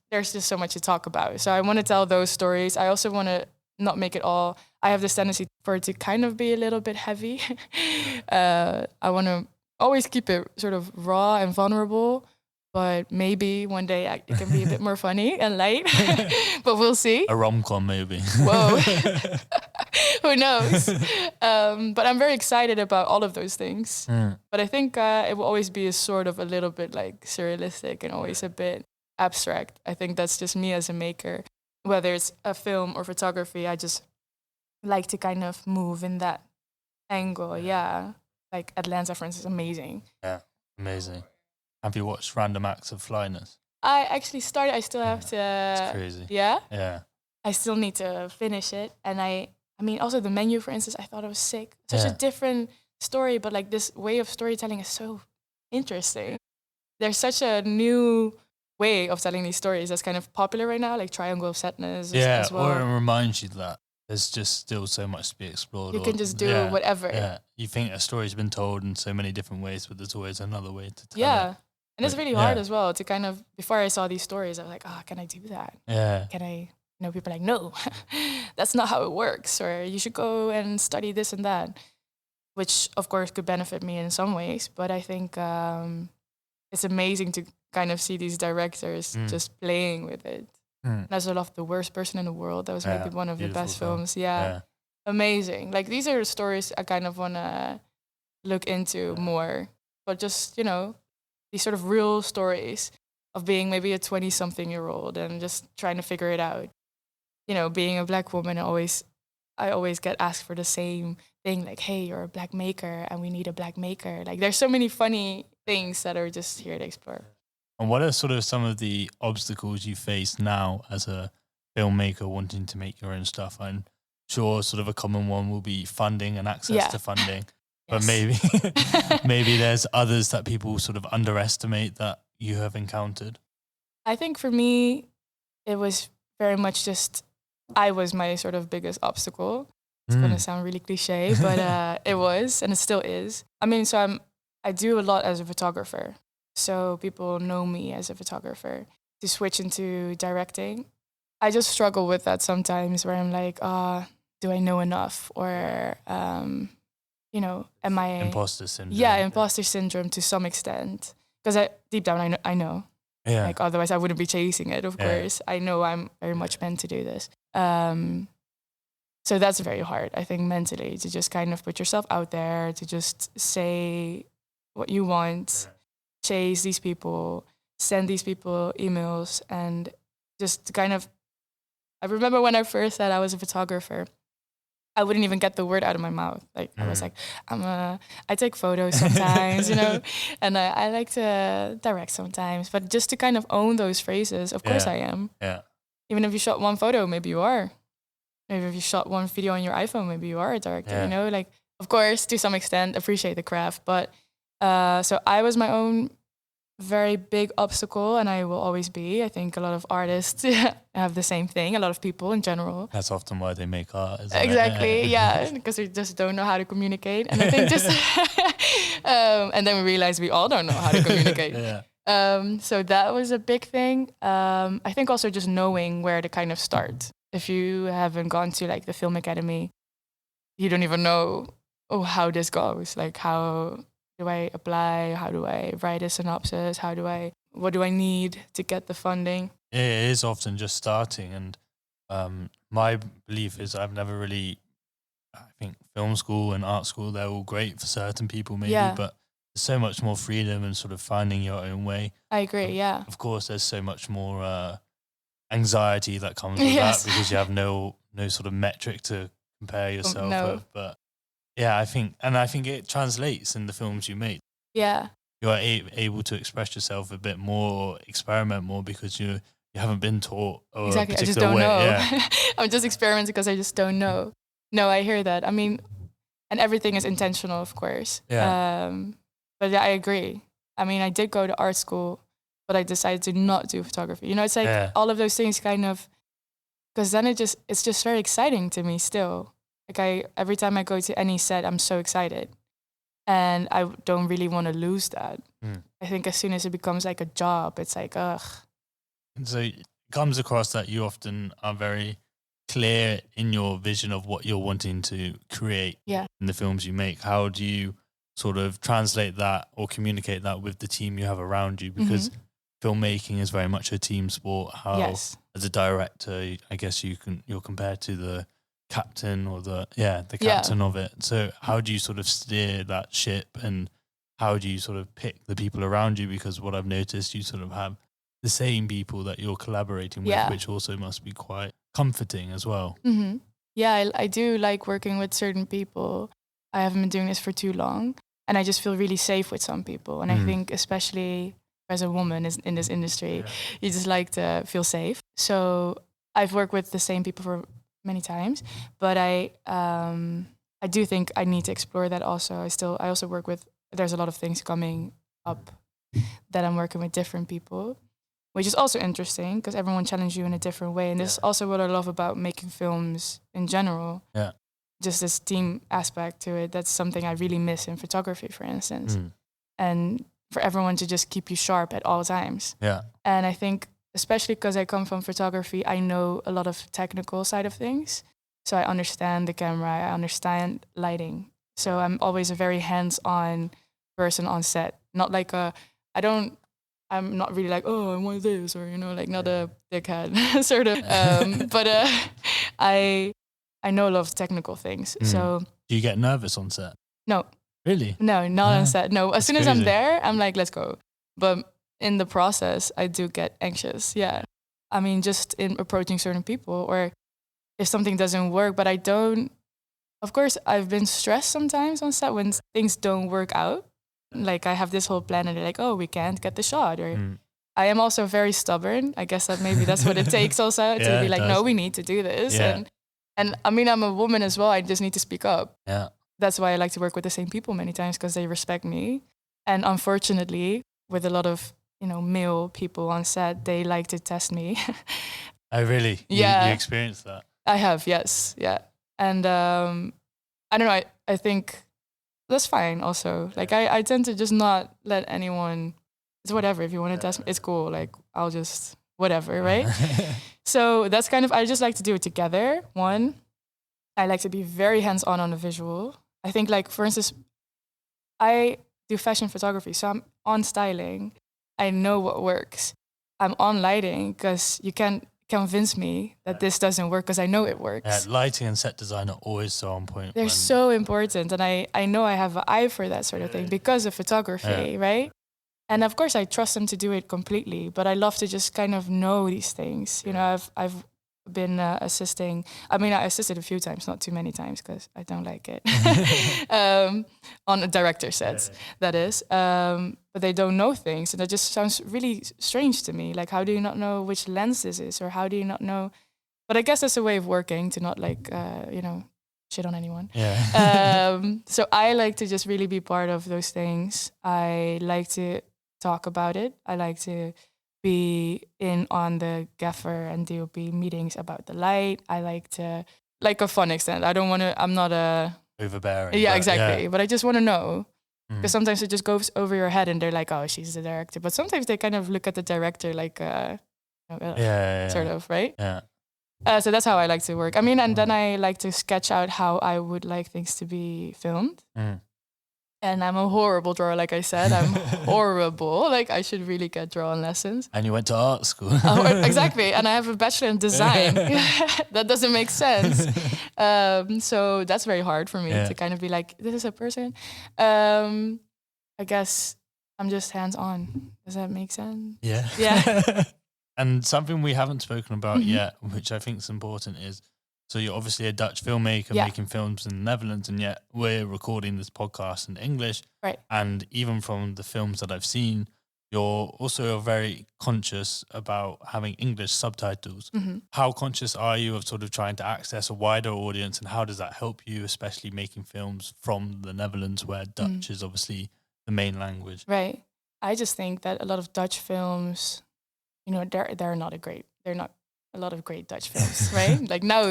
there's just so much to talk about. So I want to tell those stories. I also want to not make it all, I have this tendency for it to kind of be a little bit heavy. I want to always keep it sort of raw and vulnerable, but maybe one day it can be a bit more funny and light, but we'll see. A rom-com maybe. Whoa. Who knows? But I'm very excited about all of those things. But I think it will always be a sort of a little bit like surrealistic and always a bit abstract. I think that's just me as a maker. Whether it's a film or photography, I just like to kind of move in that angle. Yeah. Like Atlanta, for instance, is amazing. Yeah, amazing. Have you watched Random Acts of Flyness? I actually started. I still have to. It's crazy. Yeah? Yeah. I still need to finish it. And I mean, also The Menu, for instance, I thought it was sick. Such a different story, but like this way of storytelling is so interesting. There's such a new way of telling these stories that's kind of popular right now, like Triangle of Sadness as well. Or it reminds you that there's just still so much to be explored. You can just do whatever. Yeah, you think a story's been told in so many different ways, but there's always another way to tell it. And it's really hard as well to kind of, before I saw these stories, I was like, can I do that? Yeah. Can I, people are like, no, that's not how it works, or you should go and study this and that, which of course could benefit me in some ways, but I think it's amazing to kind of see these directors just playing with it. That's of The Worst Person in the World. That was maybe one of the best films. Yeah. Amazing. Like these are the stories I kind of want to look into more, but just, these sort of real stories of being maybe a 20-something-year-old and just trying to figure it out. Being a Black woman, I always get asked for the same thing, like, hey, you're a Black maker and we need a Black maker. Like there's so many funny things that are just here to explore. And what are sort of some of the obstacles you face now as a filmmaker wanting to make your own stuff? I'm sure sort of a common one will be funding and access to funding. But maybe there's others that people sort of underestimate that you have encountered. I think for me, it was very much just, I was my sort of biggest obstacle. It's going to sound really cliche, but it was, and it still is. I mean, so I do a lot as a photographer. So people know me as a photographer. To switch into directing, I just struggle with that sometimes, where I'm like, do I know enough? Or, am I... Imposter syndrome. Yeah, imposter syndrome to some extent. Because deep down, I know. Yeah. Like, otherwise I wouldn't be chasing it, of course. I know I'm very much meant to do this. So that's very hard, I think, mentally, to just kind of put yourself out there, to just say what you want, chase these people, send these people emails, and just kind of... I remember when I first said I was a photographer, I wouldn't even get the word out of my mouth. Like I was like, I take photos sometimes, and I like to direct sometimes. But just to kind of own those phrases, of course I am. Yeah. Even if you shot one photo, maybe you are. Maybe if you shot one video on your iPhone, maybe you are a director. Like, of course, to some extent, appreciate the craft. But so I was my own very big obstacle, and I will always be. I think a lot of artists have the same thing, a lot of people in general. That's often why they make art, isn't exactly, it? Because we just don't know how to communicate. And I think just... and then we realize we all don't know how to communicate. So that was a big thing. I think also just knowing where to kind of start. If you haven't gone to like the Film Academy, you don't even know how this goes. Like, how do I apply? How do I write a synopsis? What do I need to get the funding? It is often just starting. And my belief is I think film school and art school, they're all great for certain people maybe, but there's so much more freedom and sort of finding your own way. I agree, yeah. Of course, there's so much more anxiety that comes with that, because you have no sort of metric to compare yourself with. But yeah, I think it translates in the films you make. Yeah. You are able to express yourself a bit more, or experiment more, because you haven't been taught a exactly. particular I just don't way. know. Yeah. I'm just experimenting because I just don't know. No, I hear that. I mean, and everything is intentional, of course. Yeah. But yeah, I agree. I mean, I did go to art school, but I decided to not do photography. You know, it's like all of those things kind of, because then it's just very exciting to me still. Like every time I go to any set, I'm so excited. And I don't really want to lose that. I think as soon as it becomes like a job, it's like, ugh. And so it comes across that you often are very clear in your vision of what you're wanting to create in the films you make. How do you sort of translate that or communicate that with the team you have around you? Because filmmaking is very much a team sport. How, as a director, I guess you're compared to the captain or the captain of it. So how do you sort of steer that ship, and how do you sort of pick the people around you? Because what I've noticed, you sort of have the same people that you're collaborating with, which also must be quite comforting as well. Yeah, I do like working with certain people. I haven't been doing this for too long, and I just feel really safe with some people. And I think especially as a woman in this industry, you just like to feel safe. So I've worked with the same people for many times, but I do think I need to explore that also. I also work with, there's a lot of things coming up that I'm working with different people, which is also interesting because everyone challenges you in a different way. And this is also what I love about making films in general. Yeah. Just this team aspect to it. That's something I really miss in photography, for instance. And for everyone to just keep you sharp at all times. Yeah. And I think, especially because I come from photography, I know a lot of technical side of things. So I understand the camera, I understand lighting. So I'm always a very hands-on person on set. Not like I'm not really like, oh, I want this, or, you know, like not a dickhead sort of. But I know a lot of technical things. So do you get nervous on set? No. Really? No, not on set. No, as soon as I'm there, I'm like, let's go. But in the process, I do get anxious. Yeah. I mean, just in approaching certain people, or if something doesn't work, but I don't, of course, I've been stressed sometimes on set when things don't work out. Like I have this whole plan and they're like, oh, we can't get the shot. Or I am also very stubborn. I guess that maybe that's what it takes also to be like, no, we need to do this. Yeah. And I mean, I'm a woman as well. I just need to speak up. Yeah. That's why I like to work with the same people many times, because they respect me. And unfortunately, with a lot of, you know, male people on set, they like to test me. Oh, really? Yeah. You experienced that? I have, yes. Yeah. And I don't know, I think that's fine also. Like I tend to just not let anyone, it's whatever. If you want to test me, it's cool. Like I'll just, whatever, right? So that's kind of, I just like to do it together. One, I like to be very hands-on the visual. I think, like, for instance, I do fashion photography, so I'm on styling. I know what works. I'm on lighting because you can't convince me that this doesn't work because I know it works. Yeah, lighting and set design are always so on point. They're so important, and I know I have an eye for that sort of thing because of photography, right? And of course, I trust them to do it completely, but I love to just kind of know these things. You know, I've been assisting. I mean, I assisted a few times, not too many times because I don't like it. On a director sets, that is. But they don't know things, and that just sounds really strange to me. Like, how do you not know which lens this is, or how do you not know? But I guess that's a way of working, to not like, you know, shit on anyone. Yeah. So I like to just really be part of those things. I like to talk about it. I like to be in on the gaffer and DOP meetings about the light. I like to, like, a fun extent. I don't want to, I'm not a... overbearing. Yeah, exactly. Yeah. But I just want to know. Because sometimes it just goes over your head and they're like, oh, she's the director. But sometimes they kind of look at the director like, sort of, right? Yeah. So that's how I like to work. I mean, and then I like to sketch out how I would like things to be filmed. And I'm a horrible drawer, like I said. I'm horrible. Like, I should really get drawing lessons. And you went to art school. Exactly. And I have a bachelor in design. That doesn't make sense. So that's very hard for me to kind of be like, this is a person. I guess I'm just hands-on. Does that make sense? Yeah. Yeah. And something we haven't spoken about yet, which I think is important, is so you're obviously a Dutch filmmaker making films in the Netherlands, and yet we're recording this podcast in English. Right. And even from the films that I've seen, you're also very conscious about having English subtitles. How conscious are you of sort of trying to access a wider audience, and how does that help you, especially making films from the Netherlands where Dutch is obviously the main language? Right. I just think that a lot of Dutch films, you know, they're not a lot of great Dutch films, right? Like now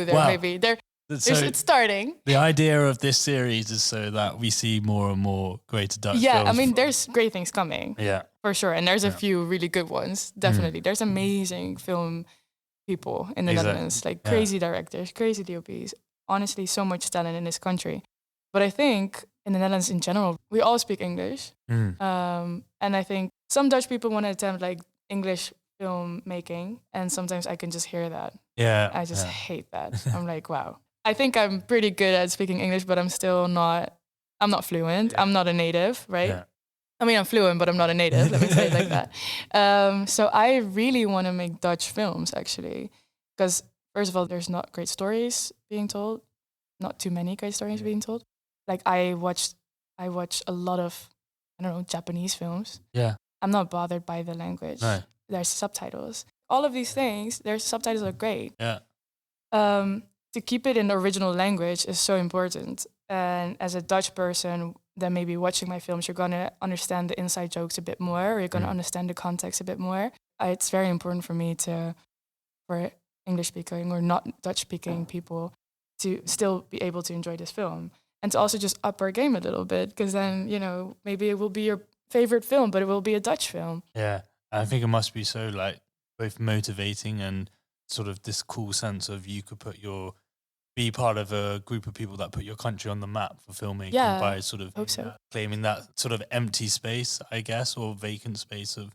it's starting. The idea of this series is so that we see more and more greater Dutch films. Yeah, I mean, there's great things coming. Yeah. For sure. And there's a few really good ones, definitely. There's amazing film people in the Netherlands, like crazy directors, crazy DOPs. Honestly, so much talent in this country. But I think in the Netherlands in general, we all speak English. And I think some Dutch people want to attempt like English filmmaking, and sometimes I can just hear that. Yeah. I just hate that. I'm like, wow. I think I'm pretty good at speaking English, but I'm not fluent. I'm not a native, right? Yeah. I mean, I'm fluent, but I'm not a native. Let me say it like that. So I really want to make Dutch films, actually, because first of all, there's not great stories being told, not too many great stories being told. Like I watch a lot of, I don't know, Japanese films. Yeah. I'm not bothered by the language. No. There's subtitles. All of these things, their subtitles are great. Yeah. To keep it in the original language is so important. And as a Dutch person, then maybe watching my films, you're going to understand the inside jokes a bit more, or you're going to understand the context a bit more. It's very important for me for English speaking or not Dutch speaking people to still be able to enjoy this film. And to also just up our game a little bit, because then, you know, maybe it will be your favorite film, but it will be a Dutch film. Yeah. I think it must be so like both motivating and sort of this cool sense of you could be part of a group of people that put your country on the map for filmmaking by sort of claiming that sort of empty space, I guess, or vacant space of,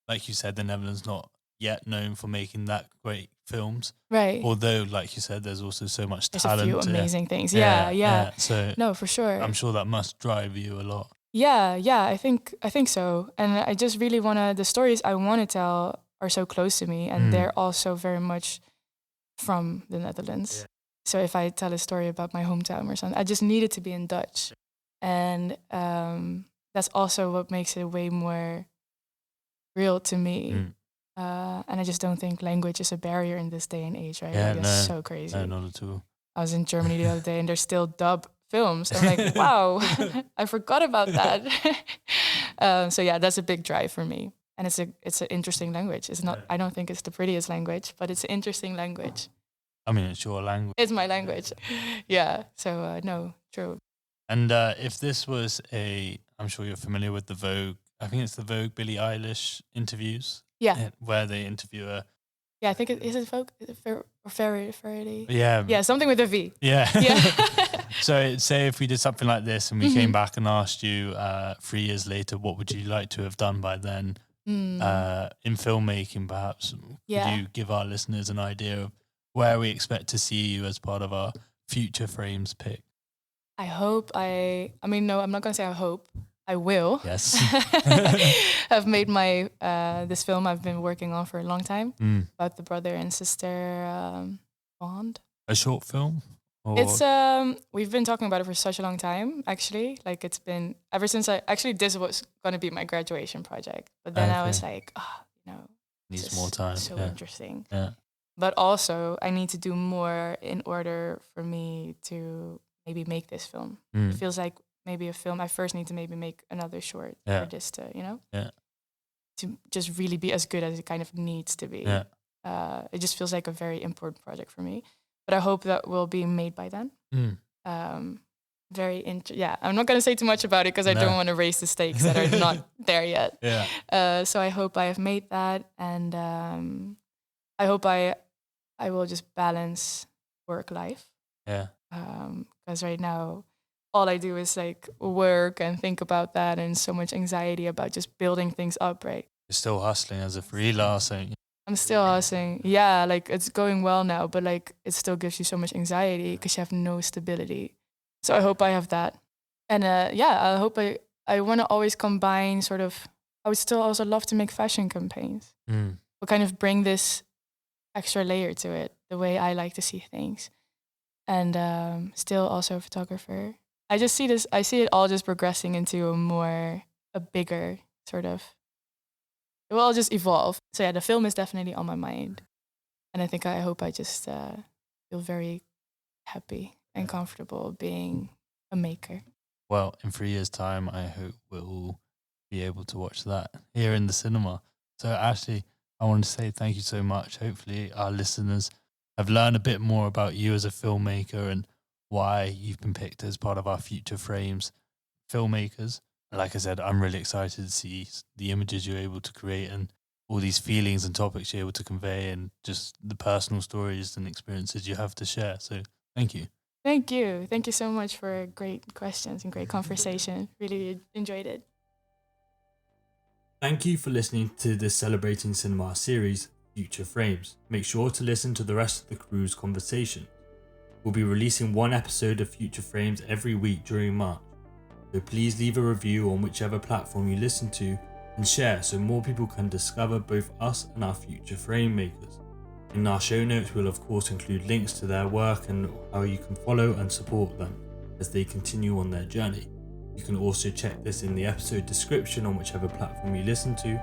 like you said, the Netherlands not yet known for making that great films. Right. Although, like you said, there's also so much talent. There's a few amazing things. Yeah. So no, for sure. I'm sure that must drive you a lot. Yeah, I think so. And I just really the stories I want to tell are so close to me, and they're also very much from the Netherlands. Yeah. So if I tell a story about my hometown or something, I just need it to be in Dutch. And that's also what makes it way more real to me. And I just don't think language is a barrier in this day and age, right? Yeah, It's so crazy. No, not at all. I was in Germany the other day and there's still dub films. I'm like, wow, I forgot about that. So yeah, that's a big drive for me. And it's an interesting language. It's not. I don't think it's the prettiest language, but it's an interesting language. I mean, it's your language. It's my language. Yeah. So no, true. And if this was I'm sure you're familiar with the Vogue. I think it's the Vogue Billie Eilish interviews. Yeah. Where they interview her. Yeah, I think is it Vogue or Variety? Yeah. Yeah, something with a V. Yeah. Yeah. So say if we did something like this and we came back and asked you 3 years later, what would you like to have done by then in filmmaking, perhaps? Yeah. Could you give our listeners an idea of where we expect to see you as part of our future frames pick? I hope no, I'm not going to say I hope. I will. Yes. I've made my this film I've been working on for a long time about the brother and sister bond. A short film? Or? It's we've been talking about it for such a long time, actually. Like it's been ever since this was going to be my graduation project. But then I was like, needs more time. So interesting. Yeah. But also I need to do more in order for me to maybe make this film. It feels like maybe a film. I first need to maybe make another short for this to, to just really be as good as it kind of needs to be. Yeah. It just feels like a very important project for me. But I hope that will be made by then. I'm not going to say too much about it because I don't want to raise the stakes that are not there yet. Yeah. So I hope I have made that, and I hope I I will just balance work life. Yeah. Because right now, all I do is like work and think about that, and so much anxiety about just building things up, right? You're still hustling as a freelancer. I'm still hustling. Yeah, like it's going well now, but like it still gives you so much anxiety because you have no stability. So I hope I have that. And I hope I want to always combine sort of, I would still also love to make fashion campaigns. But kind of bring this extra layer to it, the way I like to see things. And still also a photographer. I see it all just progressing into a bigger sort of, it will all just evolve. So yeah, the film is definitely on my mind. And I hope I just feel very happy and comfortable being a maker. Well, in 3 years' time, I hope we'll be able to watch that here in the cinema. So Ashley, I want to say thank you so much. Hopefully our listeners have learned a bit more about you as a filmmaker and why you've been picked as part of our Future Frames filmmakers. Like I said, I'm really excited to see the images you're able to create and all these feelings and topics you're able to convey and just the personal stories and experiences you have to share. So thank you. Thank you. Thank you so much for great questions and great conversation. Really enjoyed it. Thank you for listening to this Celebrating Cinema series, Future Frames. Make sure to listen to the rest of the crew's conversation. We'll be releasing one episode of Future Frames every week during March. So please leave a review on whichever platform you listen to and share so more people can discover both us and our future frame makers. In our show notes, we'll of course include links to their work and how you can follow and support them as they continue on their journey. You can also check this in the episode description on whichever platform you listen to.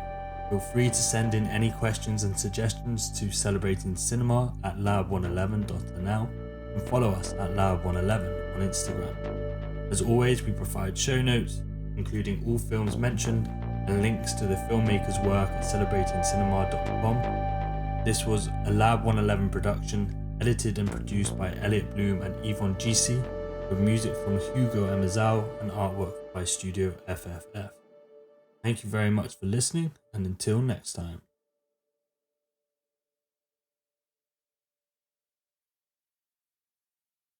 Feel free to send in any questions and suggestions to celebratingcinema@lab111.nl and follow us at lab111 on Instagram. As always, we provide show notes, including all films mentioned and links to the filmmaker's work at celebratingcinema.com. This was a Lab 111 production, edited and produced by Elliot Bloom and Yvonne Gisi, with music from Hugo Emazal and artwork by Studio FFF. Thank you very much for listening, and until next time.